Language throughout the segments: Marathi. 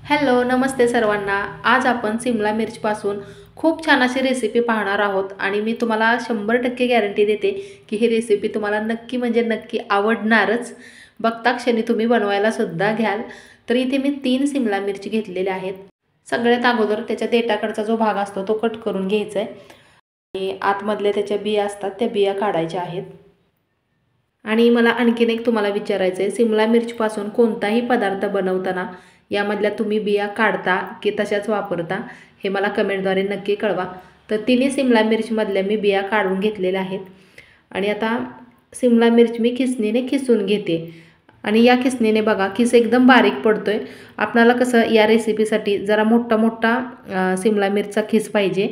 हॅलो नमस्ते सर्वांना। आज आपण सिमला मिरचीपासून खूप छान अशी रेसिपी पाहणार आहोत आणि मी तुम्हाला 100% गॅरंटी देते की ही रेसिपी तुम्हाला नक्की म्हणजे नक्की आवडणारच। बघता क्षणी तुम्ही बनवायला सुद्धा घ्याल। तर इथे मी 3 सिमला मिरची घेतलेल्या आहेत। सगळ्यात अगोदर त्याच्या देठाकडचा जो भाग असतो तो कट करून घ्यायचा आहे आणि आतमधले त्याच्या बिया असतात त्या बिया काढायच्या आहेत। आणि मला आणखीन एक तुम्हाला विचारायचं आहे, सिमला मिरचीपासून कोणताही पदार्थ बनवताना यामधल्या तुम्ही बिया काढता की तशाच वापरता हे मला कमेंटद्वारे नक्की कळवा। तर तिन्ही सिमला मिरचीमधल्या मी बिया काढून घेतलेल्या आहेत आणि आता सिमला मिरची मी खिसणीने खिसून घेते आणि या खिसणीने बघा खिस एकदम बारीक पडतोय। आपल्याला कसं या रेसिपीसाठी जरा मोठा मोठा सिमला मिरचीचा खिस पाहिजे,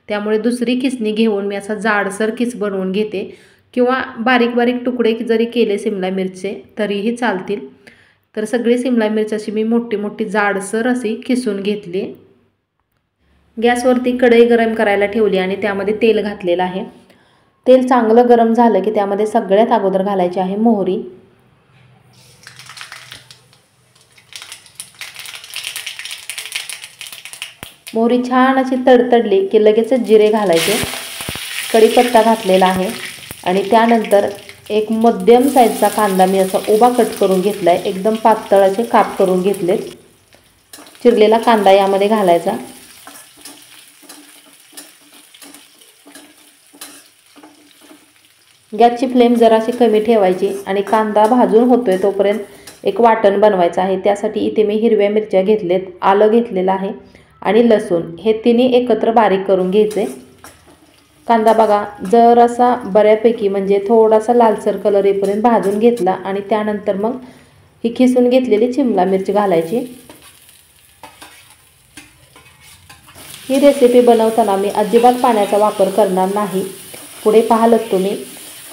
त्यामुळे दुसरी खिसणी घेऊन मी असा जाडसर खिस बनवून घेते किंवा बारीक बारीक तुकडे जरी केले सिमला मिरचीचे तरीही चालतील। तर सगळी सिमला मिरची अशी मी मोठी मोठी जाडसर अशी खिसून घेतली। गॅसवरती कढई गरम करायला ठेवली आणि त्यामध्ये तेल घातलेलं आहे। तेल चांगलं गरम झालं की त्यामध्ये सगळ्यात अगोदर घालायची आहे मोहरी। मोहरी छान अशी तडतडली की लगेच जिरे घालायचे। कढीपत्ता घातलेला आहे आणि त्यानंतर एक मध्यम साईजचा कांदा मी असा उभा कट करून घेतलाय, एकदम पातळ असे काप करून घेतलेत। चिरलेला कांदा यामध्ये घालायचा। गॅसची फ्लेम जराशी कमी ठेवायची आणि कांदा भाजून होतोय तोपर्यंत एक वाटण बनवायचं आहे। त्यासाठी इथे मी हिरव्या मिरच्या घेतलेत, आलं घेतलेलं आहे आणि लसूण हे तिन्ही एकत्र बारीक करून घ्यायचे। कांदा बघा जरासा बऱ्यापैकी म्हणजे थोडासा लालसर कलर येईपर्यंत भाजून घेतला आणि त्यानंतर मग ही खिसून घेतलेली सिमला मिरची घालायची। ही रेसिपी बनवताना मी अजिबात पाण्याचा वापर करणार नाही, पुढे पाहालच तुम्ही।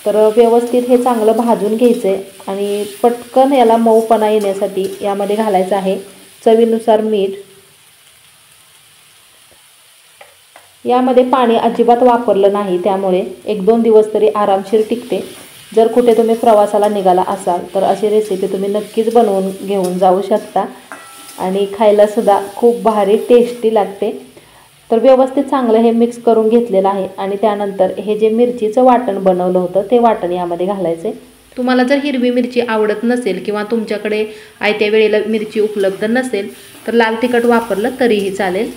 तर व्यवस्थित हे चांगलं भाजून घ्यायचे आणि पटकन याला मऊपणा येण्यासाठी यामध्ये घालायचं आहे चवीनुसार मीठ। यामध्ये पाणी अजिबात वापरलं नाही, त्यामुळे 1-2 दिवस तरी आरामशीर टिकते। जर कुठे तुम्ही प्रवासाला निघाला असाल तर अशी रेसिपी तुम्ही नक्कीच बनवून घेऊन जाऊ शकता आणि खायला सुद्धा खूप भारी टेस्टी लागते। तर व्यवस्थित चांगलं हे मिक्स करून घेतलेलं आहे आणि त्यानंतर हे जे मिरचीचं वाटण बनवलं होतं ते वाटण यामध्ये घालायचे। तुम्हाला जर हिरवी मिरची आवडत नसेल किंवा तुमच्याकडे आयत्या वेळेला मिरची उपलब्ध नसेल तर लाल तिखट वापरलं तरीही चालेल।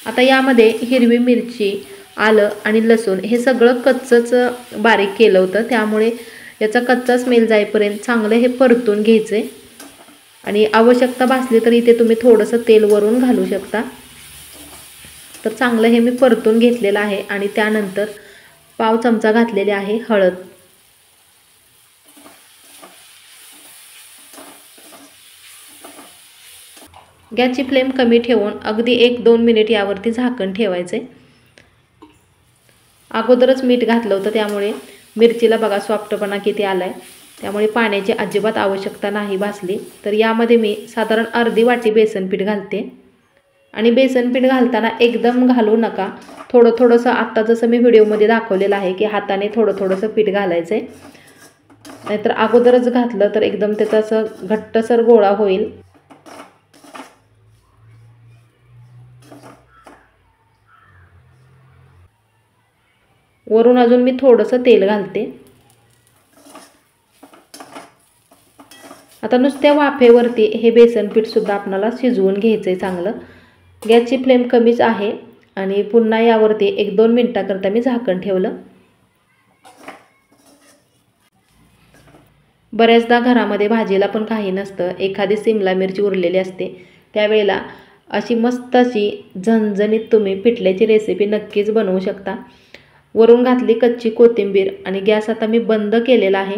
आता यामध्ये हिरवी मिरची, आलं आणि लसूण हे सगळं कच्चंच बारीक केलं होतं, त्यामुळे याचा कच्चा स्मेल जाईपर्यंत चांगलं हे परतून घ्यायचे आणि आवश्यकता भासली तर इथे तुम्ही थोडंसं तेल वरून घालू शकता। तर चांगलं हे मी परतून घेतलेलं आहे आणि त्यानंतर पाव चमचा घातलेले आहे हळद। गॅसची फ्लेम कमी ठेवून अगदी 1-2 मिनिट यावरती झाकण ठेवायचे। अगोदरच मीठ घातलं होतं त्यामुळे मिरचीला बघा सॉफ्टपणा किती आलाय, त्यामुळे पाण्याची अजिबात आवश्यकता नाही भासली। तर यामध्ये मी साधारण अर्धी वाटी बेसन पीठ घालते आणि बेसन पीठ घालताना एकदम घालू नका, थोडं थोडंसं आत्ता जसं मी व्हिडिओमध्ये दाखवलेलं आहे की हाताने थोडं थोडंसं पीठ घालायचं आहे, नाहीतर अगोदरच घातलं तर एकदम त्याचा असं घट्टसर गोळा होईल। वरून अजून मी थोडंसं तेल घालते। आता नुसत्या वाफेवरती हे बेसन पीठ सुद्धा आपल्याला शिजवून घ्यायचंय चांगलं। गॅसची फ्लेम कमीच आहे आणि पुन्हा यावरती 1-2 मिनिटाकरता मी झाकण ठेवलं। बऱ्याचदा घरामध्ये भाजीला पण काही नसतं, एखादी सिमला मिरची उरलेली असते, त्यावेळेला अशी मस्त अशी झणझणीत तुम्ही पिठल्याची रेसिपी नक्कीच बनवू शकता। वरून घातली कच्ची कोथिंबीर आणि गॅस आता मी बंद केलेला आहे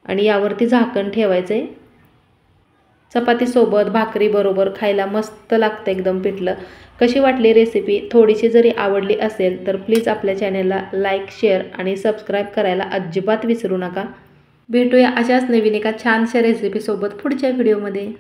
आणि यावरती झाकण ठेवायचे। चपातीसोबत भाकरीबरोबर खायला मस्त लागतं एकदम पिठलं। कशी वाटली रेसिपी? थोडीशी जरी आवडली असेल तर प्लीज आपल्या चॅनलला लाईक, शेअर आणि सबस्क्राईब करायला अजिबात विसरू नका। भेटूया अशाच नवीन एका छानशा रेसिपीसोबत पुढच्या व्हिडिओमध्ये।